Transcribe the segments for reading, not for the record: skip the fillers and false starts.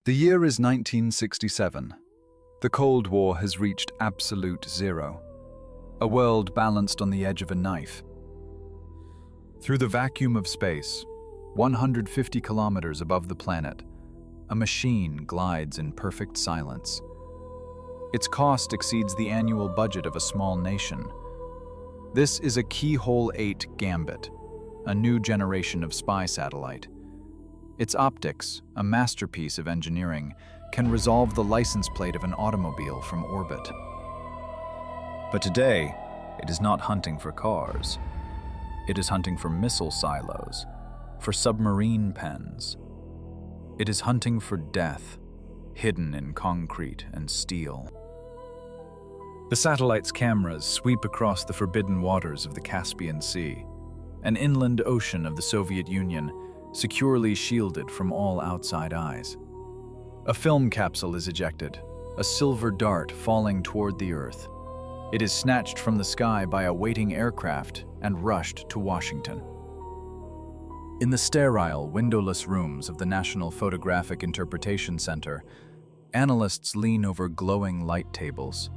The year is 1967. The Cold War has reached absolute zero. A world balanced on the edge of a knife. Through the vacuum of space, 150 kilometers above the planet, a machine glides in perfect silence. Its cost exceeds the annual budget of a small nation. This is a Keyhole 8 Gambit, a new generation of spy satellite. Its optics, a masterpiece of engineering, can resolve the license plate of an automobile from orbit. But today, it is not hunting for cars. It is hunting for missile silos, for submarine pens. It is hunting for death, hidden in concrete and steel. The satellite's cameras sweep across the forbidden waters of the Caspian Sea, an inland ocean of the Soviet Union, securely shielded from all outside eyes. A film capsule is ejected, a silver dart falling toward the Earth. It is snatched from the sky by a waiting aircraft and rushed to Washington. In the sterile, windowless rooms of the National Photographic Interpretation Center, analysts lean over glowing light tables.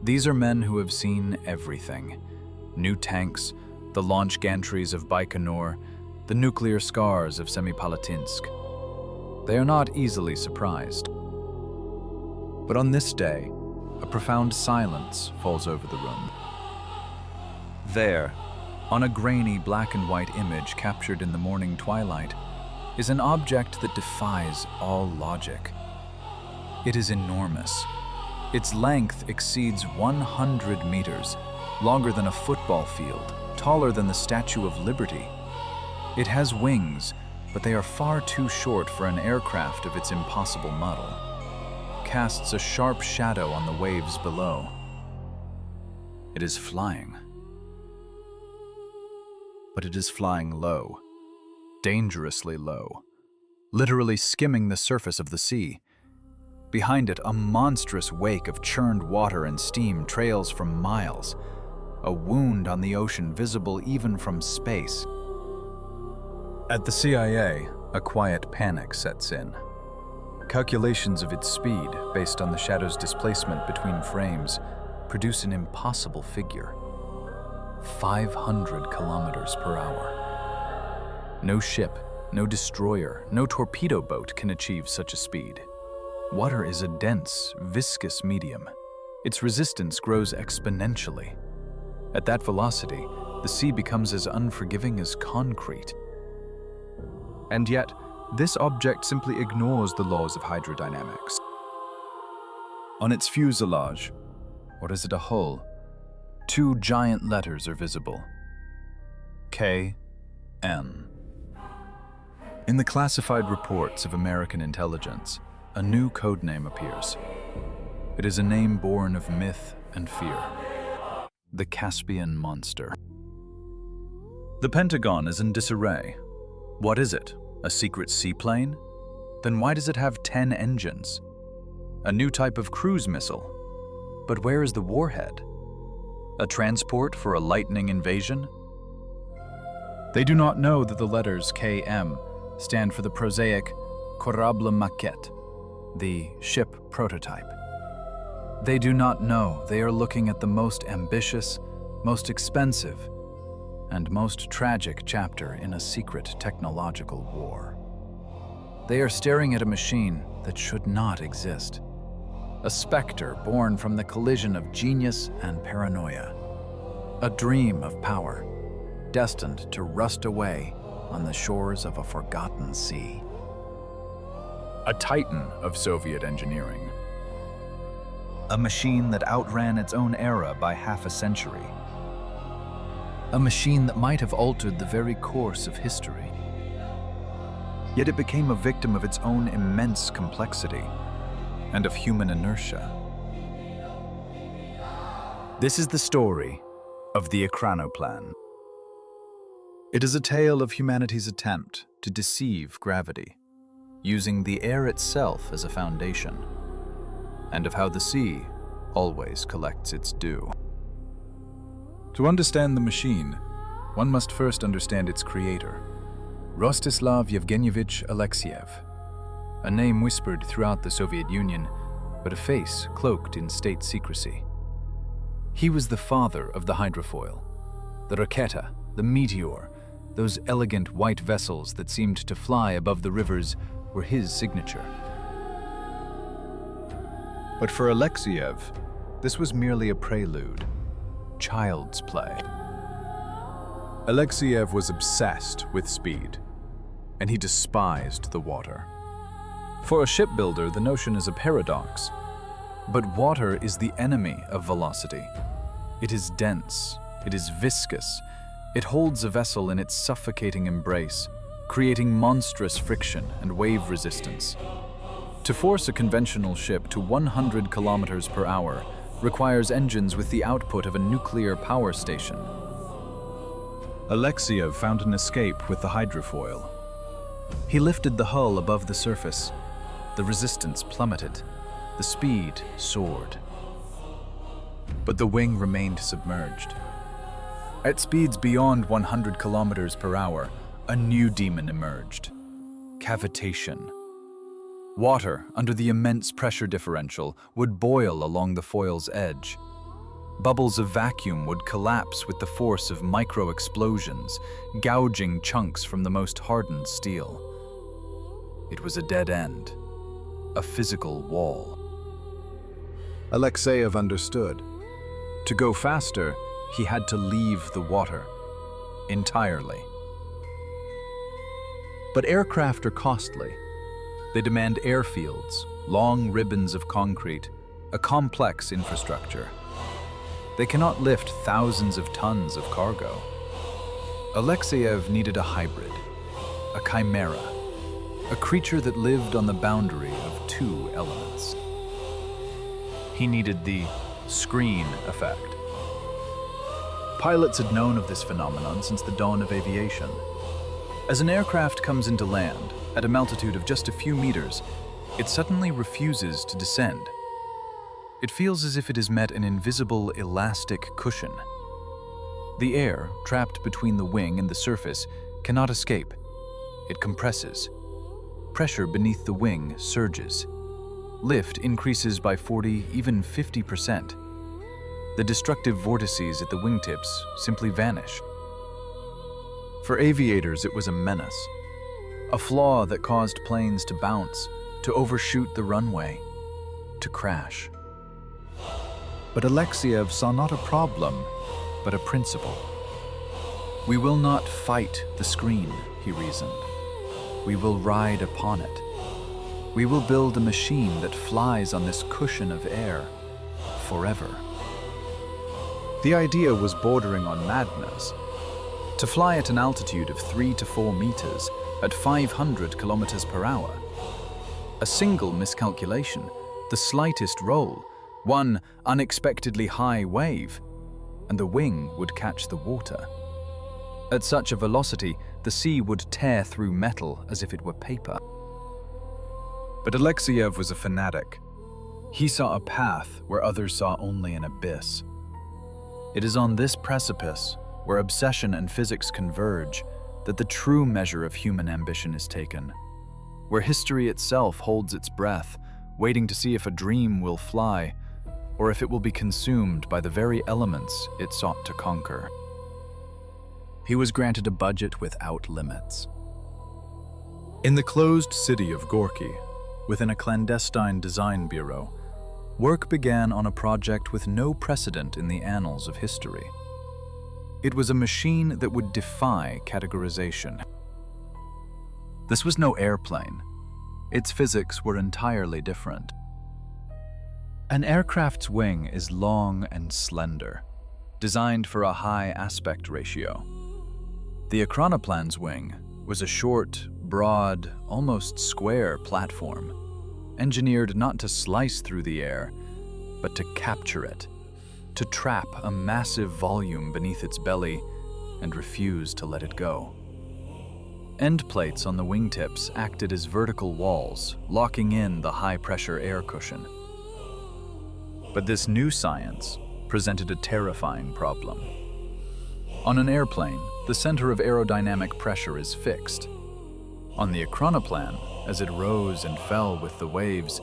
These are men who have seen everything: new tanks, the launch gantries of Baikonur, the nuclear scars of Semipalatinsk. They are not easily surprised. But on this day, a profound silence falls over the room. There, on a grainy black and white image captured in the morning twilight, is an object that defies all logic. It is enormous. Its length exceeds 100 meters, longer than a football field, taller than the Statue of Liberty. It has wings, but they are far too short for an aircraft of its impossible model. Casts a sharp shadow on the waves below. It is flying. But it is flying low, dangerously low, literally skimming the surface of the sea. Behind it, a monstrous wake of churned water and steam trails for miles, a wound on the ocean visible even from space. At the CIA, a quiet panic sets in. Calculations of its speed, based on the shadow's displacement between frames, produce an impossible figure: 500 kilometers per hour. No ship, no destroyer, no torpedo boat can achieve such a speed. Water is a dense, viscous medium. Its resistance grows exponentially. At that velocity, the sea becomes as unforgiving as concrete. And yet, this object simply ignores the laws of hydrodynamics. On its fuselage, or is it a hull, two giant letters are visible: KM. In the classified reports of American intelligence, a new codename appears. It is a name born of myth and fear: the Caspian Monster. The Pentagon is in disarray. What is it? A secret seaplane? Then why does it have 10 engines? A new type of cruise missile? But where is the warhead? A transport for a lightning invasion? They do not know that the letters KM stand for the prosaic Kорабль maquette, the ship prototype. They do not know they are looking at the most ambitious, most expensive, and most tragic chapter in a secret technological war. They are staring at a machine that should not exist. A specter born from the collision of genius and paranoia. A dream of power, destined to rust away on the shores of a forgotten sea. A titan of Soviet engineering. A machine that outran its own era by half a century. A machine that might have altered the very course of history. Yet it became a victim of its own immense complexity and of human inertia. This is the story of the Ekranoplan. It is a tale of humanity's attempt to deceive gravity, using the air itself as a foundation, and of how the sea always collects its due. To understand the machine, one must first understand its creator, Rostislav Alexeyev. a name whispered throughout the Soviet Union, but a face cloaked in state secrecy. He was the father of the hydrofoil, the Raketa, the Meteor. Those elegant white vessels that seemed to fly above the rivers were his signature. But for Alexeyev, this was merely a prelude, child's play. Alexeyev was obsessed with speed, and he despised the water. For a shipbuilder, the notion is a paradox, but water is the enemy of velocity. It is dense, it is viscous, it holds a vessel in its suffocating embrace, creating monstrous friction and wave resistance. To force a conventional ship to 100 kilometers per hour requires engines with the output of a nuclear power station. Alexeyev found an escape with the hydrofoil. He lifted the hull above the surface. The resistance plummeted. The speed soared. But the wing remained submerged. At speeds beyond 100 kilometers per hour, a new demon emerged: cavitation. Water, under the immense pressure differential, would boil along the foil's edge. Bubbles of vacuum would collapse with the force of micro-explosions, gouging chunks from the most hardened steel. It was a dead end, a physical wall. Alexeyev understood. To go faster, he had to leave the water entirely. But aircraft are costly. They demand airfields, long ribbons of concrete, a complex infrastructure. They cannot lift thousands of tons of cargo. Alexeyev needed a hybrid, a chimera, a creature that lived on the boundary of two elements. He needed the screen effect. Pilots had known of this phenomenon since the dawn of aviation. As an aircraft comes into land, at a altitude of just a few meters, it suddenly refuses to descend. It feels as if it has met an invisible, elastic cushion. The air, trapped between the wing and the surface, cannot escape. It compresses. Pressure beneath the wing surges. Lift increases by 40, even 50%. The destructive vortices at the wingtips simply vanish. For aviators, it was a menace. A flaw that caused planes to bounce, to overshoot the runway, to crash. But Alexeyev saw not a problem, but a principle. We will not fight the screen, he reasoned. We will ride upon it. We will build a machine that flies on this cushion of air forever. The idea was bordering on madness. To fly at an altitude of 3 to 4 meters at 500 kilometers per hour. A single miscalculation, the slightest roll, one unexpectedly high wave, and the wing would catch the water. At such a velocity, the sea would tear through metal as if it were paper. But Alexeyev was a fanatic. He saw a path where others saw only an abyss. It is on this precipice, where obsession and physics converge, that the true measure of human ambition is taken, where history itself holds its breath, waiting to see if a dream will fly, or if it will be consumed by the very elements it sought to conquer. He was granted a budget without limits. In the closed city of Gorky, within a clandestine design bureau, work began on a project with no precedent in the annals of history. It was a machine that would defy categorization. This was no airplane. Its physics were entirely different. An aircraft's wing is long and slender, designed for a high aspect ratio. The Ekranoplan's wing was a short, broad, almost square platform, engineered not to slice through the air, but to capture it, to trap a massive volume beneath its belly and refuse to let it go. End plates on the wingtips acted as vertical walls, locking in the high-pressure air cushion. But this new science presented a terrifying problem. On an airplane, the center of aerodynamic pressure is fixed. On the Ekranoplan, as it rose and fell with the waves,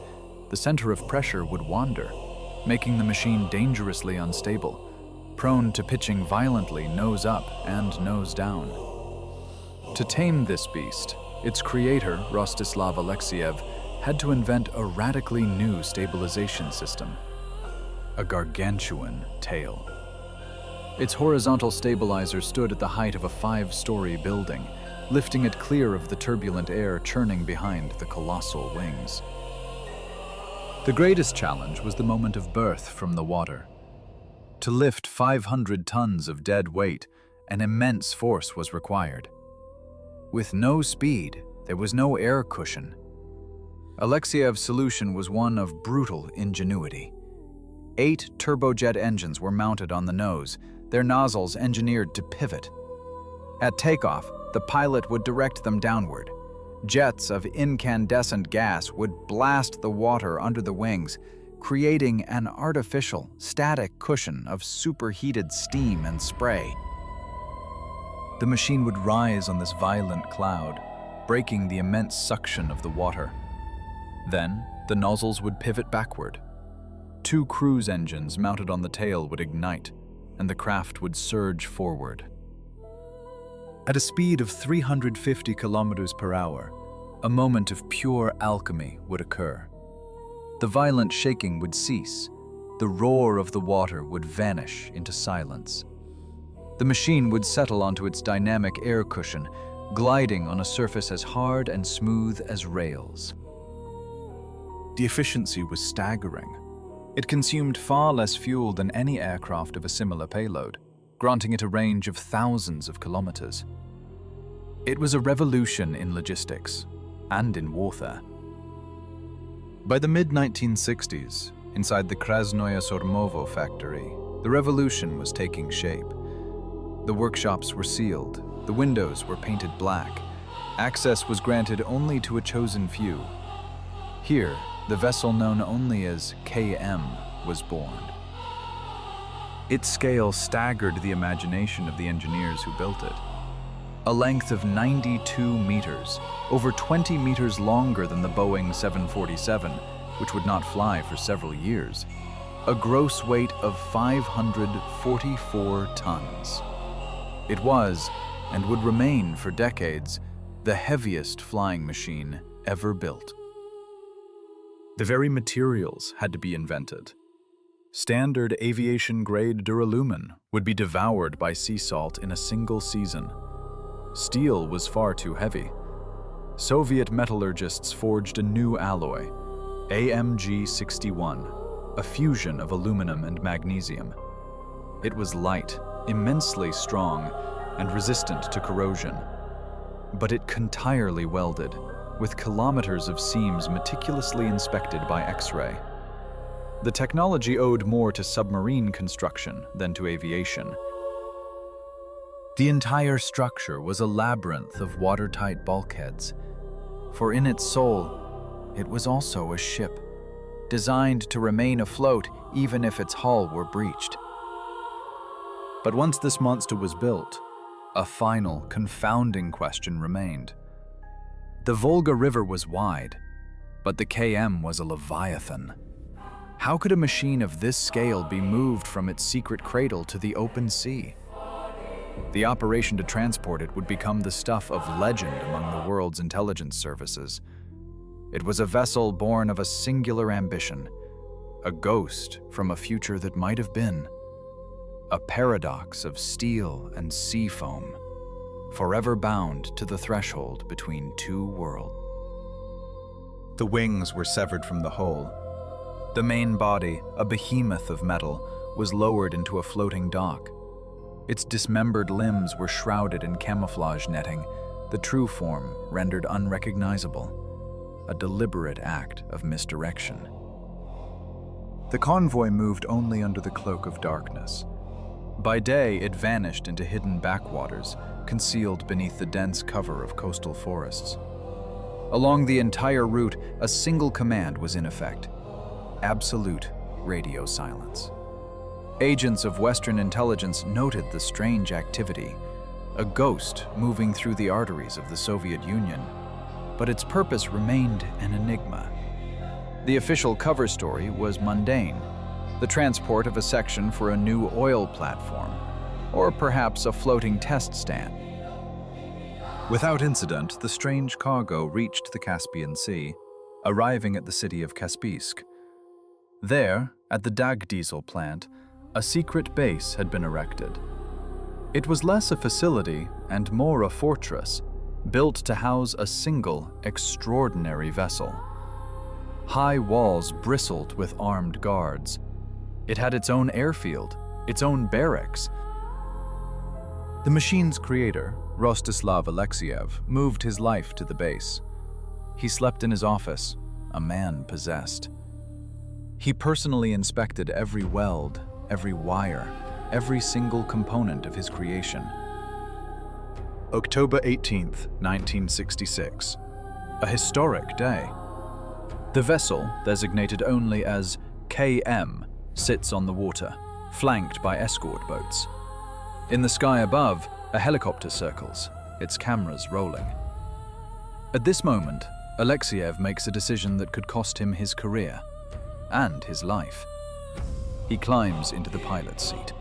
the center of pressure would wander, making the machine dangerously unstable, prone to pitching violently nose up and nose down. To tame this beast, its creator, Rostislav Alexeyev, had to invent a radically new stabilization system, a gargantuan tail. Its horizontal stabilizer stood at the height of a 5-story building, lifting it clear of the turbulent air churning behind the colossal wings. The greatest challenge was the moment of birth from the water. To lift 500 tons of dead weight, an immense force was required. With no speed, there was no air cushion. Alexeyev's solution was one of brutal ingenuity. 8 turbojet engines were mounted on the nose, their nozzles engineered to pivot. At takeoff, the pilot would direct them downward. Jets of incandescent gas would blast the water under the wings, creating an artificial, static cushion of superheated steam and spray. The machine would rise on this violent cloud, breaking the immense suction of the water. Then, the nozzles would pivot backward. 2 cruise engines mounted on the tail would ignite, and the craft would surge forward. At a speed of 350 kilometers per hour, a moment of pure alchemy would occur. The violent shaking would cease. The roar of the water would vanish into silence. The machine would settle onto its dynamic air cushion, gliding on a surface as hard and smooth as rails. The efficiency was staggering. It consumed far less fuel than any aircraft of a similar payload, granting it a range of thousands of kilometers. It was a revolution in logistics and in warfare. By the mid-1960s, inside the Krasnoye Sormovo factory, the revolution was taking shape. The workshops were sealed, the windows were painted black, access was granted only to a chosen few. Here, the vessel known only as KM was born. Its scale staggered the imagination of the engineers who built it. A length of 92 meters, over 20 meters longer than the Boeing 747, which would not fly for several years. A gross weight of 544 tons. It was, and would remain for decades, the heaviest flying machine ever built. The very materials had to be invented. Standard aviation-grade duralumin would be devoured by sea salt in a single season. Steel was far too heavy. Soviet metallurgists forged a new alloy, AMG-61, a fusion of aluminum and magnesium. It was light, immensely strong, and resistant to corrosion. But it entirely welded, with kilometers of seams meticulously inspected by X-ray. The technology owed more to submarine construction than to aviation. The entire structure was a labyrinth of watertight bulkheads, for in its soul, it was also a ship, designed to remain afloat even if its hull were breached. But once this monster was built, a final, confounding question remained. The Volga River was wide, but the KM was a leviathan. How could a machine of this scale be moved from its secret cradle to the open sea? The operation to transport it would become the stuff of legend among the world's intelligence services. It was a vessel born of a singular ambition, a ghost from a future that might have been, a paradox of steel and sea foam, forever bound to the threshold between two worlds. The wings were severed from the hull. The main body, a behemoth of metal, was lowered into a floating dock. Its dismembered limbs were shrouded in camouflage netting, the true form rendered unrecognizable, a deliberate act of misdirection. The convoy moved only under the cloak of darkness. By day, it vanished into hidden backwaters, concealed beneath the dense cover of coastal forests. Along the entire route, a single command was in effect: absolute radio silence. Agents of Western intelligence noted the strange activity, a ghost moving through the arteries of the Soviet Union, but its purpose remained an enigma. The official cover story was mundane, the transport of a section for a new oil platform, or perhaps a floating test stand. Without incident, the strange cargo reached the Caspian Sea, arriving at the city of Kaspisk. There, at the DAG diesel plant, a secret base had been erected. It was less a facility and more a fortress, built to house a single, extraordinary vessel. High walls bristled with armed guards. It had its own airfield, its own barracks. The machine's creator, Rostislav Alexeyev, moved his life to the base. He slept in his office, a man possessed. He personally inspected every weld, every wire, every single component of his creation. October 18th, 1966. A historic day. The vessel, designated only as KM, sits on the water, flanked by escort boats. In the sky above, a helicopter circles, its cameras rolling. At this moment, Alexeyev makes a decision that could cost him his career and his life. He climbs into the pilot's seat.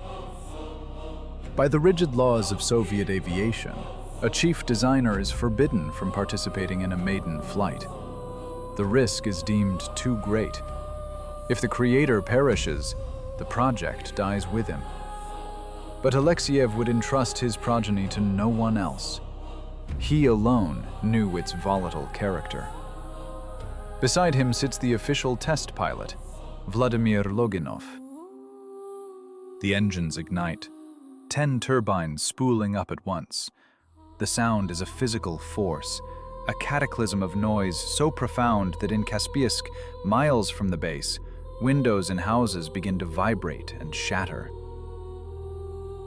By the rigid laws of Soviet aviation, a chief designer is forbidden from participating in a maiden flight. The risk is deemed too great. If the creator perishes, the project dies with him. But Alexeyev would entrust his progeny to no one else. He alone knew its volatile character. Beside him sits the official test pilot, Vladimir Loginov. The engines ignite, 10 turbines spooling up at once. The sound is a physical force, a cataclysm of noise so profound that in Kaspisk, miles from the base, windows in houses begin to vibrate and shatter.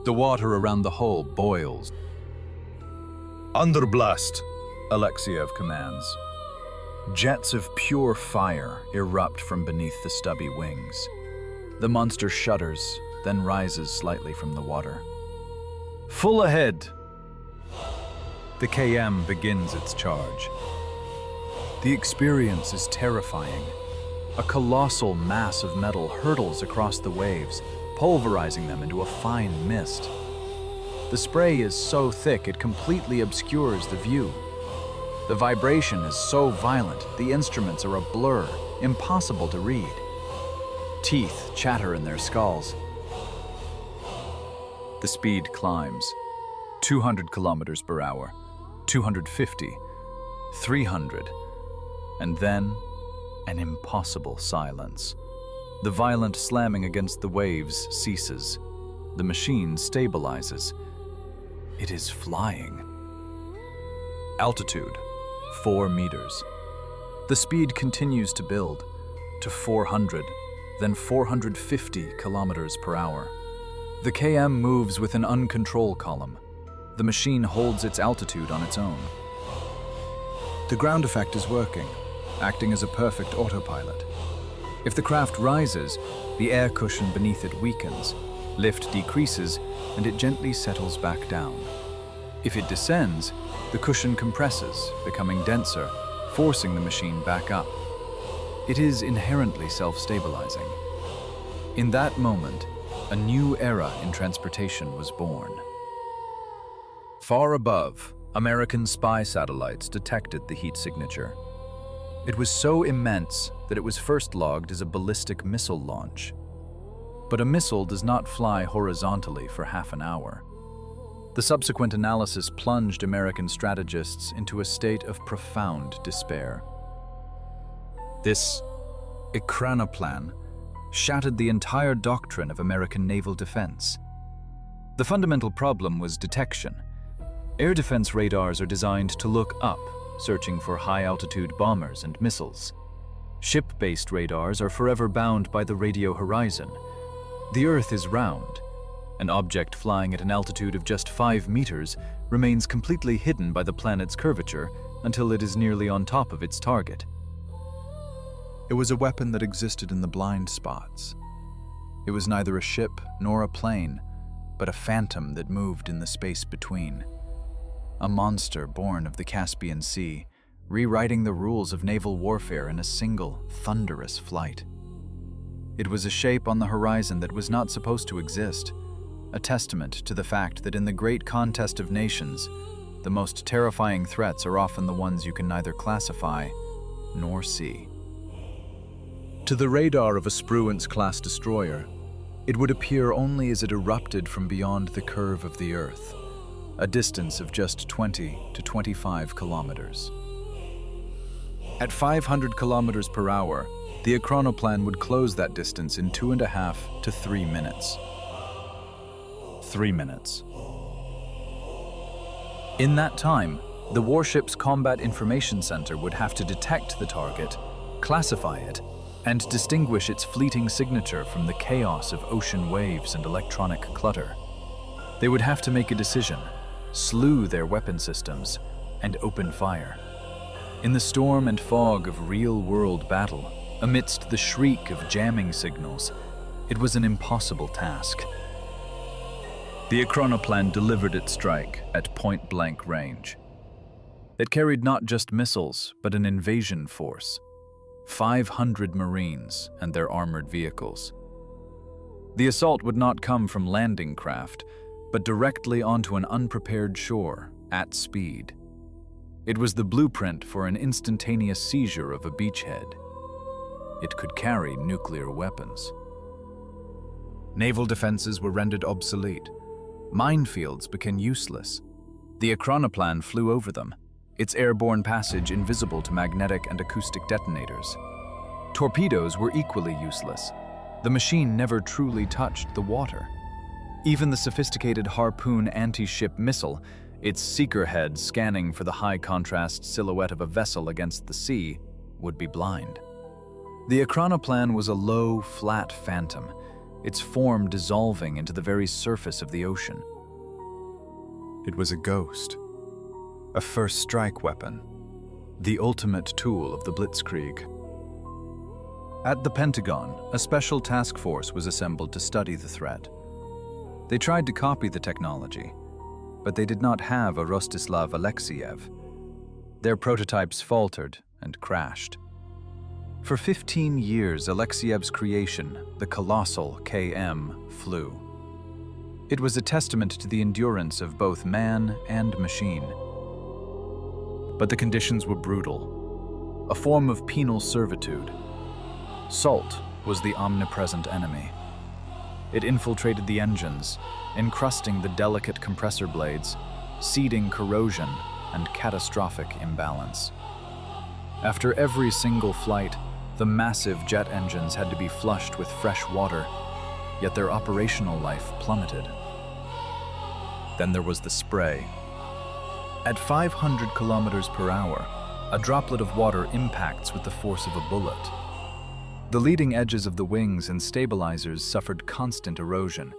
The water around the hull boils. "Under blast," Alexeyev commands. Jets of pure fire erupt from beneath the stubby wings. The monster shudders, then rises slightly from the water. "Full ahead!" The KM begins its charge. The experience is terrifying. A colossal mass of metal hurtles across the waves, pulverizing them into a fine mist. The spray is so thick it completely obscures the view. The vibration is so violent, the instruments are a blur, impossible to read. Teeth chatter in their skulls. The speed climbs. 200 kilometers per hour, 250, 300, and then an impossible silence. The violent slamming against the waves ceases. The machine stabilizes. It is flying. Altitude, 4 meters. The speed continues to build to 400, then 450 kilometers per hour. The KM moves with an uncontrolled column. The machine holds its altitude on its own. The ground effect is working, acting as a perfect autopilot. If the craft rises, the air cushion beneath it weakens, lift decreases, and it gently settles back down. If it descends, the cushion compresses, becoming denser, forcing the machine back up. It is inherently self-stabilizing. In that moment, a new era in transportation was born. Far above, American spy satellites detected the heat signature. It was so immense that it was first logged as a ballistic missile launch. But a missile does not fly horizontally for half an hour. The subsequent analysis plunged American strategists into a state of profound despair. This Ekranoplan shattered the entire doctrine of American naval defense. The fundamental problem was detection. Air defense radars are designed to look up, searching for high-altitude bombers and missiles. Ship-based radars are forever bound by the radio horizon. The Earth is round. An object flying at an altitude of just 5 meters remains completely hidden by the planet's curvature until it is nearly on top of its target. It was a weapon that existed in the blind spots. It was neither a ship nor a plane, but a phantom that moved in the space between. A monster born of the Caspian Sea, rewriting the rules of naval warfare in a single, thunderous flight. It was a shape on the horizon that was not supposed to exist, a testament to the fact that in the great contest of nations, the most terrifying threats are often the ones you can neither classify nor see. To the radar of a Spruance-class destroyer, it would appear only as it erupted from beyond the curve of the Earth, a distance of just 20 to 25 kilometers. At 500 kilometers per hour, the Ekranoplan would close that distance in 2.5 to 3 minutes. 3 minutes. In that time, the warship's Combat Information Center would have to detect the target, classify it, and distinguish its fleeting signature from the chaos of ocean waves and electronic clutter. They would have to make a decision, slew their weapon systems, and open fire. In the storm and fog of real-world battle, amidst the shriek of jamming signals, it was an impossible task. The Ekranoplan delivered its strike at point-blank range. It carried not just missiles, but an invasion force, 500 Marines and their armored vehicles. The assault would not come from landing craft, but directly onto an unprepared shore at speed. It was the blueprint for an instantaneous seizure of a beachhead. It could carry nuclear weapons. Naval defenses were rendered obsolete. Minefields became useless. The Ekranoplan flew over them, its airborne passage invisible to magnetic and acoustic detonators. Torpedoes were equally useless. The machine never truly touched the water. Even the sophisticated Harpoon anti-ship missile, its seeker head scanning for the high-contrast silhouette of a vessel against the sea, would be blind. The Ekranoplan was a low, flat phantom, its form dissolving into the very surface of the ocean. It was a ghost, a first strike weapon, the ultimate tool of the Blitzkrieg. At the Pentagon, a special task force was assembled to study the threat. They tried to copy the technology, but they did not have a Rostislav Alexeyev. Their prototypes faltered and crashed. For 15 years, Alexeyev's creation, the colossal KM, flew. It was a testament to the endurance of both man and machine. But the conditions were brutal, a form of penal servitude. Salt was the omnipresent enemy. It infiltrated the engines, encrusting the delicate compressor blades, seeding corrosion and catastrophic imbalance. After every single flight, the massive jet engines had to be flushed with fresh water, yet their operational life plummeted. Then there was the spray. At 500 kilometers per hour, a droplet of water impacts with the force of a bullet. The leading edges of the wings and stabilizers suffered constant erosion,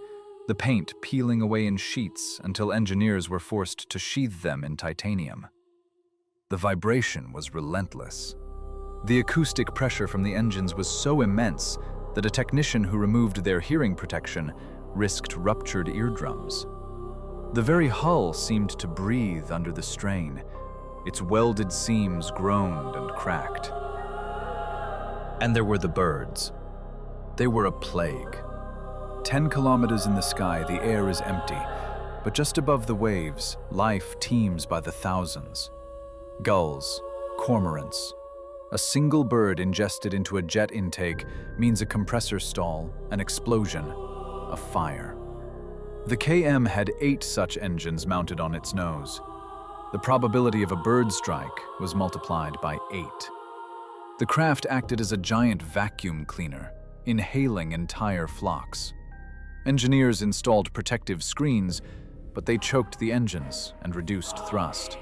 the paint peeling away in sheets until engineers were forced to sheathe them in titanium. The vibration was relentless. The acoustic pressure from the engines was so immense that a technician who removed their hearing protection risked ruptured eardrums. The very hull seemed to breathe under the strain. Its welded seams groaned and cracked. And there were the birds. They were a plague. 10 kilometers in the sky, the air is empty, but just above the waves, life teems by the thousands. Gulls, cormorants. A single bird ingested into a jet intake means a compressor stall, an explosion, a fire. The KM had 8 such engines mounted on its nose. The probability of a bird strike was multiplied by 8. The craft acted as a giant vacuum cleaner, inhaling entire flocks. Engineers installed protective screens, but they choked the engines and reduced thrust.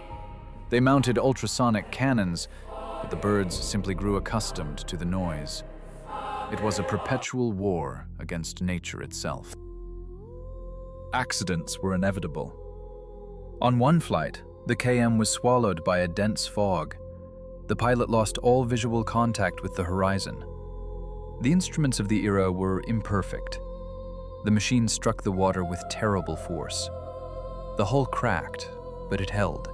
They mounted ultrasonic cannons, but the birds simply grew accustomed to the noise. It was a perpetual war against nature itself. Accidents were inevitable. On one flight, the KM was swallowed by a dense fog. The pilot lost all visual contact with the horizon. The instruments of the era were imperfect. The machine struck the water with terrible force. The hull cracked, but it held.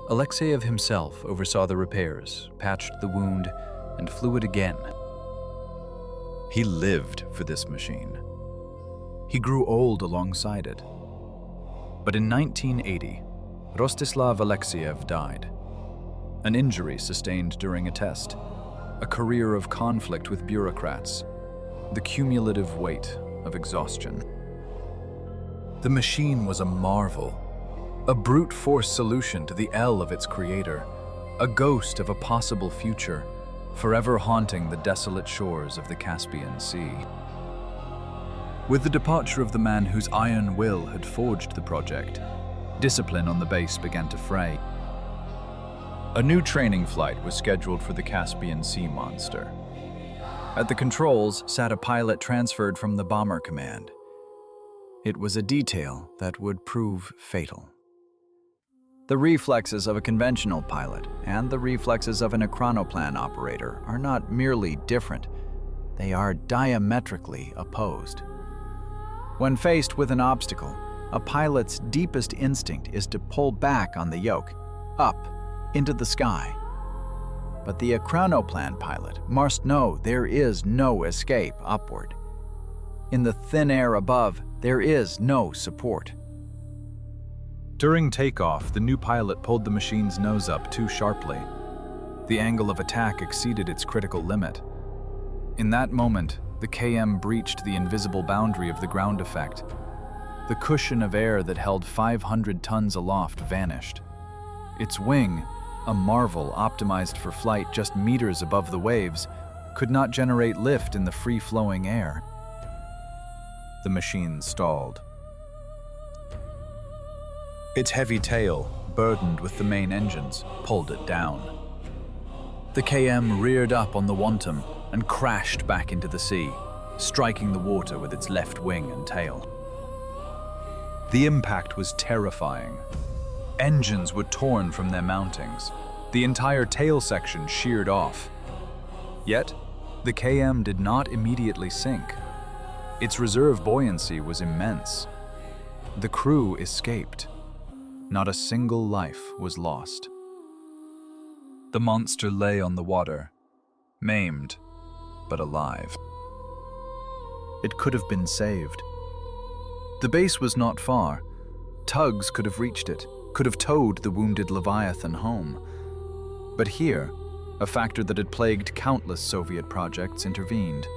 Alexeyev himself oversaw the repairs, patched the wound, and flew it again. He lived for this machine. He grew old alongside it. But in 1980, Rostislav Alexeyev died. An injury sustained during a test, a career of conflict with bureaucrats, the cumulative weight of exhaustion. The machine was a marvel, a brute force solution to the L of its creator, a ghost of a possible future, forever haunting the desolate shores of the Caspian Sea. With the departure of the man whose iron will had forged the project, discipline on the base began to fray. A new training flight was scheduled for the Caspian Monster. At the controls sat a pilot transferred from the Bomber Command. It was a detail that would prove fatal. The reflexes of a conventional pilot and the reflexes of an Ekranoplan operator are not merely different, they are diametrically opposed. When faced with an obstacle, a pilot's deepest instinct is to pull back on the yoke, up, into the sky. But the Ekranoplan pilot must know there is no escape upward. In the thin air above, there is no support. During takeoff, the new pilot pulled the machine's nose up too sharply. The angle of attack exceeded its critical limit. In that moment, the KM breached the invisible boundary of the ground effect. The cushion of air that held 500 tons aloft vanished. Its wing, a marvel optimized for flight just meters above the waves, could not generate lift in the free-flowing air. The machine stalled. Its heavy tail, burdened with the main engines, pulled it down. The KM reared up on the wantum and crashed back into the sea, striking the water with its left wing and tail. The impact was terrifying. Engines were torn from their mountings. The entire tail section sheared off. Yet, the KM did not immediately sink. Its reserve buoyancy was immense. The crew escaped. Not a single life was lost. The monster lay on the water, maimed, but alive. It could have been saved. The base was not far. Tugs could have reached it, could have towed the wounded Leviathan home. But here, a factor that had plagued countless Soviet projects intervened: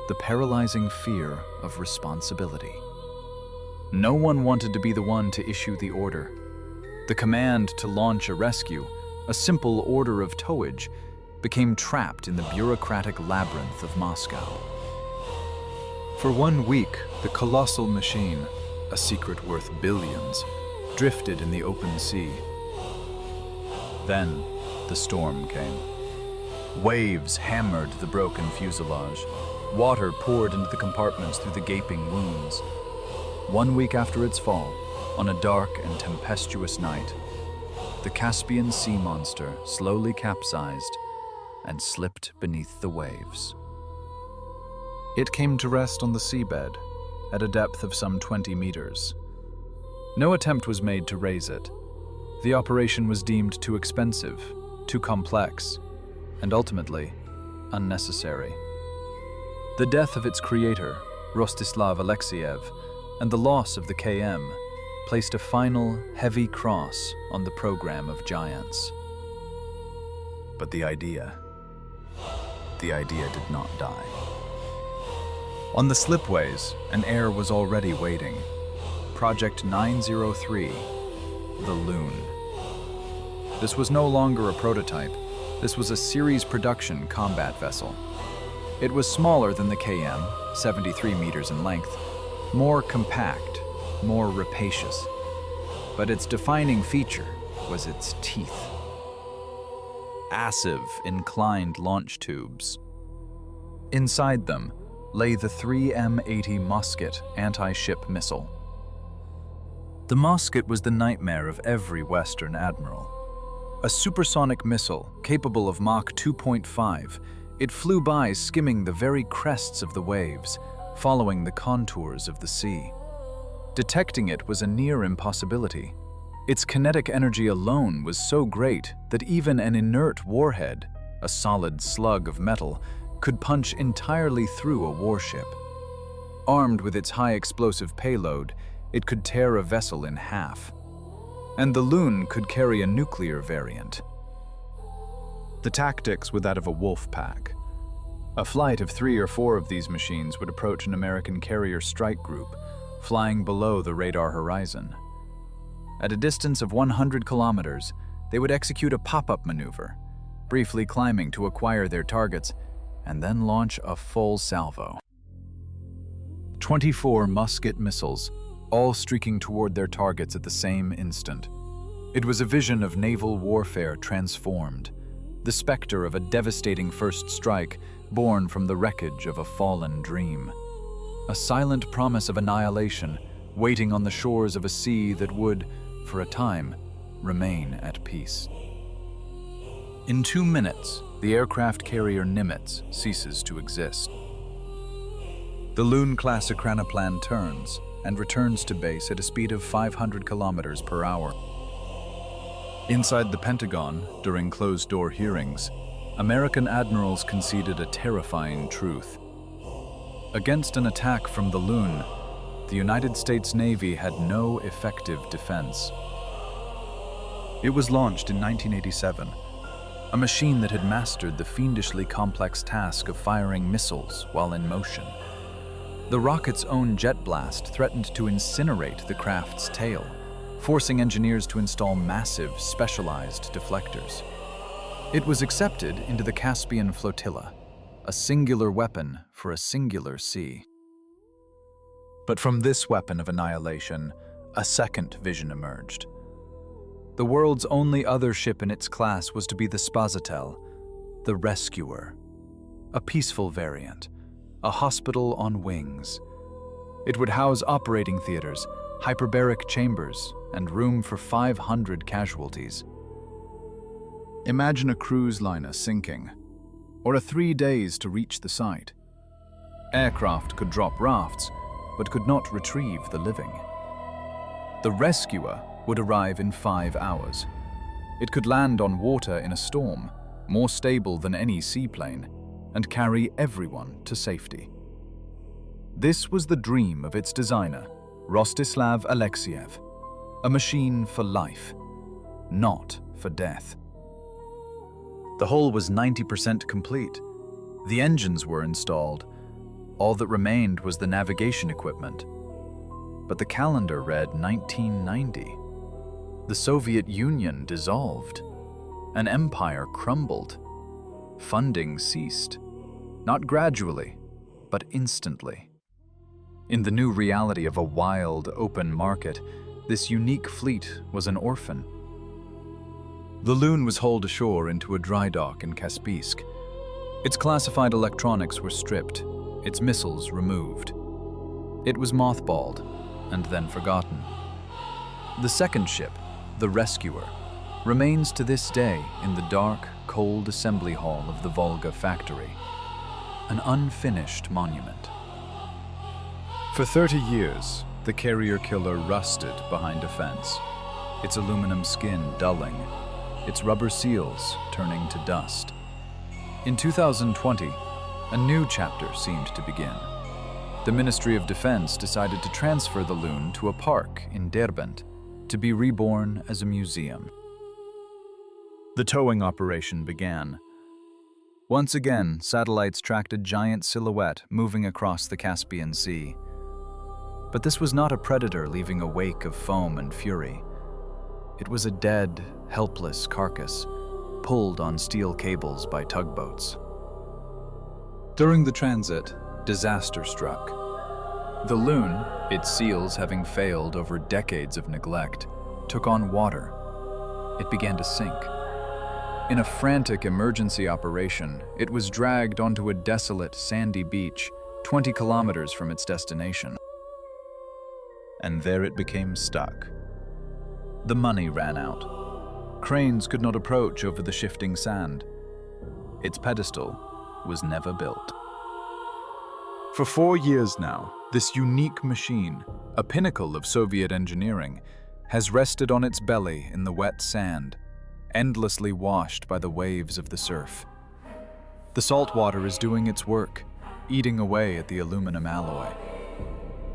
the paralyzing fear of responsibility. No one wanted to be the one to issue the order. The command to launch a rescue, a simple order of towage, became trapped in the bureaucratic labyrinth of Moscow. For 1 week, the colossal machine, a secret worth billions, drifted in the open sea. Then, the storm came. Waves hammered the broken fuselage. Water poured into the compartments through the gaping wounds. 1 week after its fall, on a dark and tempestuous night, the Caspian Monster slowly capsized and slipped beneath the waves. It came to rest on the seabed, at a depth of some 20 meters. No attempt was made to raise it. The operation was deemed too expensive, too complex, and ultimately, unnecessary. The death of its creator, Rostislav Alexeyev, and the loss of the KM placed a final, heavy cross on the program of giants. But the idea did not die. On the slipways, an heir was already waiting. Project 903, the Loon. This was no longer a prototype. This was a series production combat vessel. It was smaller than the KM, 73 meters in length, more compact, more rapacious. But its defining feature was its teeth. Massive, inclined launch tubes. Inside them lay the 3M80 Musket anti-ship missile. The Musket was the nightmare of every Western admiral. A supersonic missile capable of Mach 2.5, it flew by skimming the very crests of the waves, following the contours of the sea. Detecting it was a near impossibility. Its kinetic energy alone was so great that even an inert warhead, a solid slug of metal, could punch entirely through a warship. Armed with its high explosive payload, it could tear a vessel in half. And the Loon could carry a nuclear variant. The tactics were that of a wolf pack. A flight of 3 or 4 of these machines would approach an American carrier strike group, flying below the radar horizon. At a distance of 100 kilometers, they would execute a pop-up maneuver, briefly climbing to acquire their targets, and then launch a full salvo. 24 musket missiles, all streaking toward their targets at the same instant. It was a vision of naval warfare transformed, the specter of a devastating first strike born from the wreckage of a fallen dream. A silent promise of annihilation waiting on the shores of a sea that would, for a time, remain at peace. In 2 minutes, the aircraft carrier Nimitz ceases to exist. The Loon-class Ekranoplan turns and returns to base at a speed of 500 kilometers per hour. Inside the Pentagon, during closed-door hearings, American admirals conceded a terrifying truth. Against an attack from the Loon, the United States Navy had no effective defense. It was launched in 1987, a machine that had mastered the fiendishly complex task of firing missiles while in motion. The rocket's own jet blast threatened to incinerate the craft's tail, forcing engineers to install massive, specialized deflectors. It was accepted into the Caspian flotilla, a singular weapon for a singular sea. But from this weapon of annihilation, a second vision emerged. The world's only other ship in its class was to be the Spazatel, the Rescuer, a peaceful variant, a hospital on wings. It would house operating theaters, hyperbaric chambers, and room for 500 casualties. Imagine a cruise liner sinking, or 3 days to reach the site. Aircraft could drop rafts, but could not retrieve the living. The Rescuer would arrive in 5 hours. It could land on water in a storm, more stable than any seaplane, and carry everyone to safety. This was the dream of its designer, Rostislav Alexeyev, a machine for life, not for death. The hull was 90% complete. The engines were installed. All that remained was the navigation equipment. But the calendar read 1990. The Soviet Union dissolved. An empire crumbled. Funding ceased. Not gradually, but instantly. In the new reality of a wild, open market, this unique fleet was an orphan. The Loon was hauled ashore into a dry dock in Kaspisk. Its classified electronics were stripped, its missiles removed. It was mothballed, and then forgotten. The second ship, the Rescuer, remains to this day in the dark, cold assembly hall of the Volga factory, an unfinished monument. For 30 years, the carrier killer rusted behind a fence, its aluminum skin dulling, its rubber seals turning to dust. In 2020, a new chapter seemed to begin. The Ministry of Defense decided to transfer the Loon to a park in Derbent to be reborn as a museum. The towing operation began. Once again, satellites tracked a giant silhouette moving across the Caspian Sea. But this was not a predator leaving a wake of foam and fury. It was a dead, helpless carcass, pulled on steel cables by tugboats. During the transit, disaster struck. The Loon, its seals having failed over decades of neglect, took on water. It began to sink. In a frantic emergency operation, it was dragged onto a desolate, sandy beach, 20 kilometers from its destination. And there it became stuck. The money ran out. Cranes could not approach over the shifting sand. Its pedestal was never built. For 4 years now, this unique machine, a pinnacle of Soviet engineering, has rested on its belly in the wet sand, endlessly washed by the waves of the surf. The salt water is doing its work, eating away at the aluminum alloy.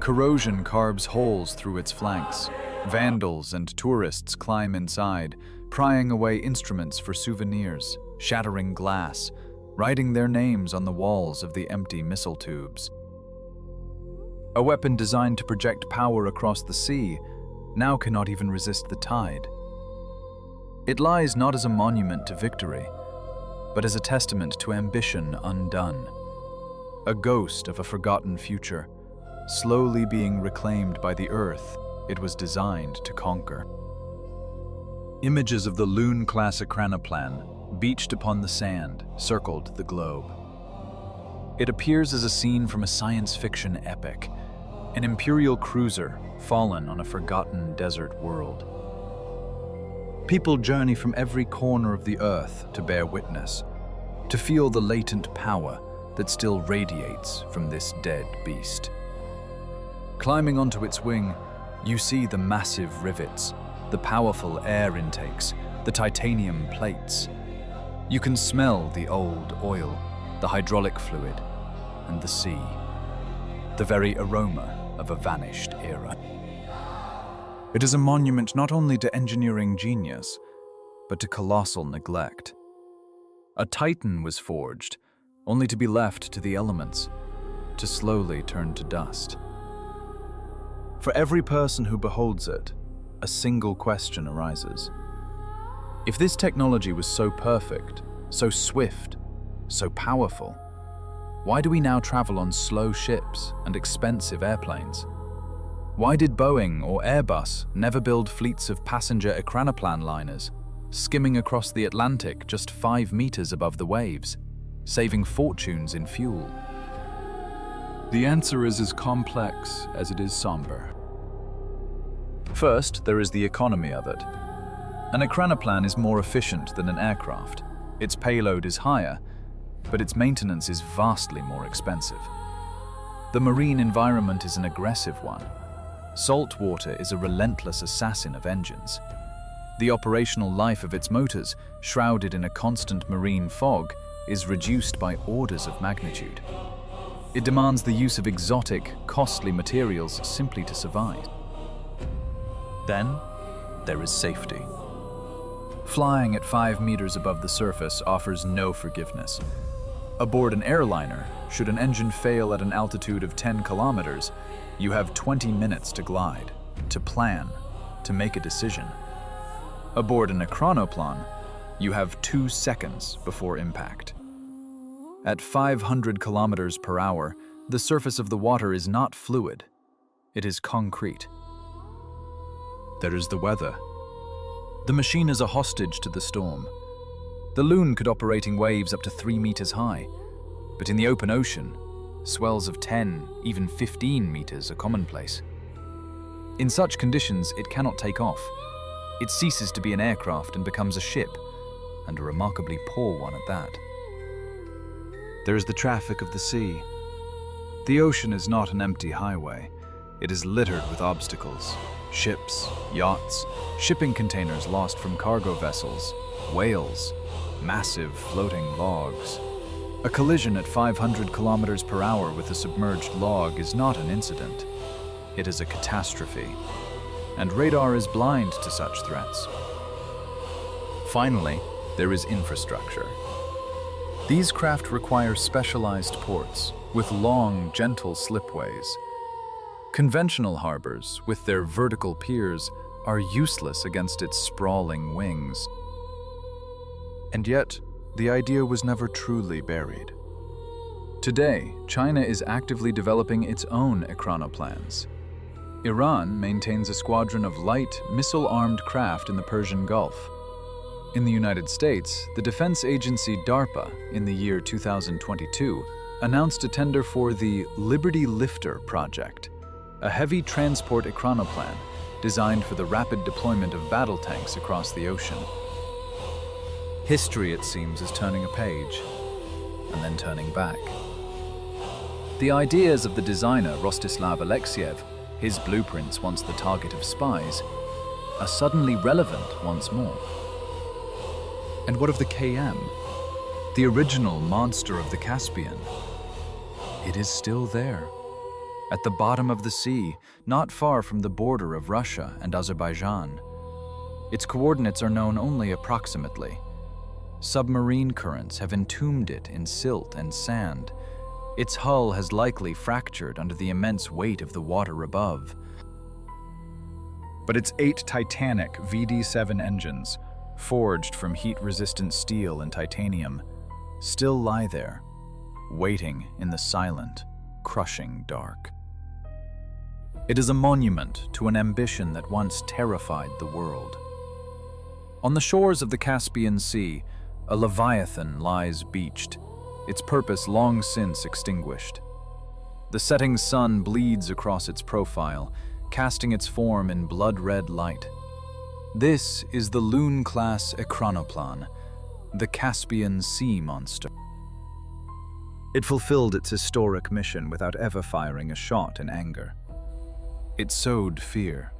Corrosion carves holes through its flanks. Vandals and tourists climb inside, prying away instruments for souvenirs, shattering glass, writing their names on the walls of the empty missile tubes. A weapon designed to project power across the sea now cannot even resist the tide. It lies not as a monument to victory, but as a testament to ambition undone, a ghost of a forgotten future, slowly being reclaimed by the earth it was designed to conquer. Images of the Loon-class Ekranoplan, beached upon the sand, circled the globe. It appears as a scene from a science fiction epic, an imperial cruiser fallen on a forgotten desert world. People journey from every corner of the earth to bear witness, to feel the latent power that still radiates from this dead beast. Climbing onto its wing, you see the massive rivets, the powerful air intakes, the titanium plates. You can smell the old oil, the hydraulic fluid, and the sea, the very aroma of a vanished era. It is a monument not only to engineering genius, but to colossal neglect. A titan was forged, only to be left to the elements, to slowly turn to dust. For every person who beholds it, a single question arises. If this technology was so perfect, so swift, so powerful, why do we now travel on slow ships and expensive airplanes? Why did Boeing or Airbus never build fleets of passenger Ekranoplan liners, skimming across the Atlantic just 5 meters above the waves, saving fortunes in fuel? The answer is as complex as it is somber. First, there is the economy of it. An Ekranoplan is more efficient than an aircraft. Its payload is higher, but its maintenance is vastly more expensive. The marine environment is an aggressive one. Salt water is a relentless assassin of engines. The operational life of its motors, shrouded in a constant marine fog, is reduced by orders of magnitude. It demands the use of exotic, costly materials simply to survive. Then, there is safety. Flying at 5 meters above the surface offers no forgiveness. Aboard an airliner, should an engine fail at an altitude of 10 kilometers, you have 20 minutes to glide, to plan, to make a decision. Aboard an Ekranoplan, you have 2 seconds before impact. At 500 kilometers per hour, the surface of the water is not fluid. It is concrete. There is the weather. The machine is a hostage to the storm. The Loon could operating waves up to 3 meters high, but in the open ocean, swells of 10, even 15 meters are commonplace. In such conditions, it cannot take off. It ceases to be an aircraft and becomes a ship, and a remarkably poor one at that. There is the traffic of the sea. The ocean is not an empty highway. It is littered with obstacles. Ships, yachts, shipping containers lost from cargo vessels, whales, massive floating logs. A collision at 500 kilometers per hour with a submerged log is not an incident. It is a catastrophe, and radar is blind to such threats. Finally, there is infrastructure. These craft require specialized ports with long, gentle slipways. Conventional harbors, with their vertical piers, are useless against its sprawling wings. And yet, the idea was never truly buried. Today, China is actively developing its own Ekranoplans. Iran maintains a squadron of light, missile-armed craft in the Persian Gulf. In the United States, the defense agency DARPA, in the year 2022, announced a tender for the Liberty Lifter project, a heavy transport Ekranoplan designed for the rapid deployment of battle tanks across the ocean. History, it seems, is turning a page, and then turning back. The ideas of the designer Rostislav Alexeyev, his blueprints once the target of spies, are suddenly relevant once more. And what of the KM? The original monster of the Caspian? It is still there, at the bottom of the sea, not far from the border of Russia and Azerbaijan. Its coordinates are known only approximately. Submarine currents have entombed it in silt and sand. Its hull has likely fractured under the immense weight of the water above. But its 8 Titanic VD-7 engines, forged from heat-resistant steel and titanium, still lie there, waiting in the silent, crushing dark. It is a monument to an ambition that once terrified the world. On the shores of the Caspian Sea, a leviathan lies beached, its purpose long since extinguished. The setting sun bleeds across its profile, casting its form in blood-red light. This is the Loon-class Ekranoplan, the Caspian Sea Monster. It fulfilled its historic mission without ever firing a shot in anger. It sowed fear.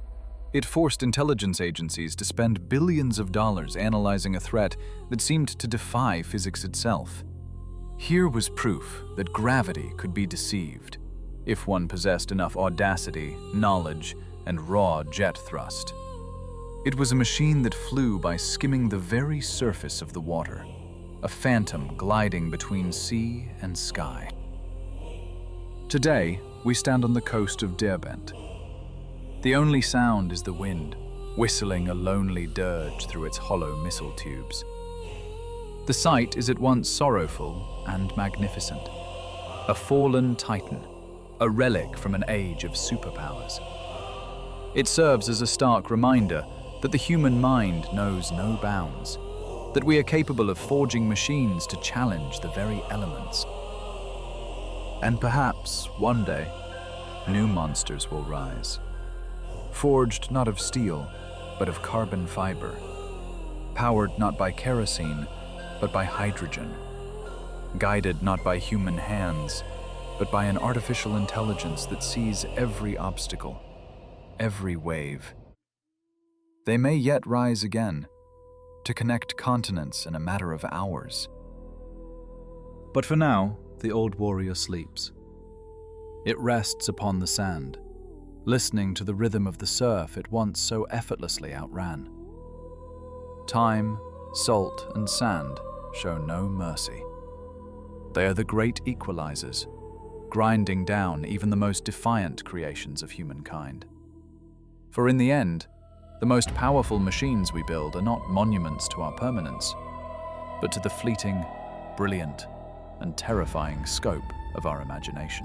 It forced intelligence agencies to spend billions of dollars analyzing a threat that seemed to defy physics itself. Here was proof that gravity could be deceived, if one possessed enough audacity, knowledge, and raw jet thrust. It was a machine that flew by skimming the very surface of the water, a phantom gliding between sea and sky. Today, we stand on the coast of Derbent. The only sound is the wind, whistling a lonely dirge through its hollow missile tubes. The sight is at once sorrowful and magnificent. A fallen titan, a relic from an age of superpowers. It serves as a stark reminder that the human mind knows no bounds, that we are capable of forging machines to challenge the very elements. And perhaps, one day, new monsters will rise. Forged not of steel, but of carbon fiber. Powered not by kerosene, but by hydrogen. Guided not by human hands, but by an artificial intelligence that sees every obstacle, every wave. They may yet rise again, to connect continents in a matter of hours. But for now, the old warrior sleeps. It rests upon the sand, listening to the rhythm of the surf it once so effortlessly outran. Time, salt, and sand show no mercy. They are the great equalizers, grinding down even the most defiant creations of humankind. For in the end, the most powerful machines we build are not monuments to our permanence, but to the fleeting, brilliant, and terrifying scope of our imagination.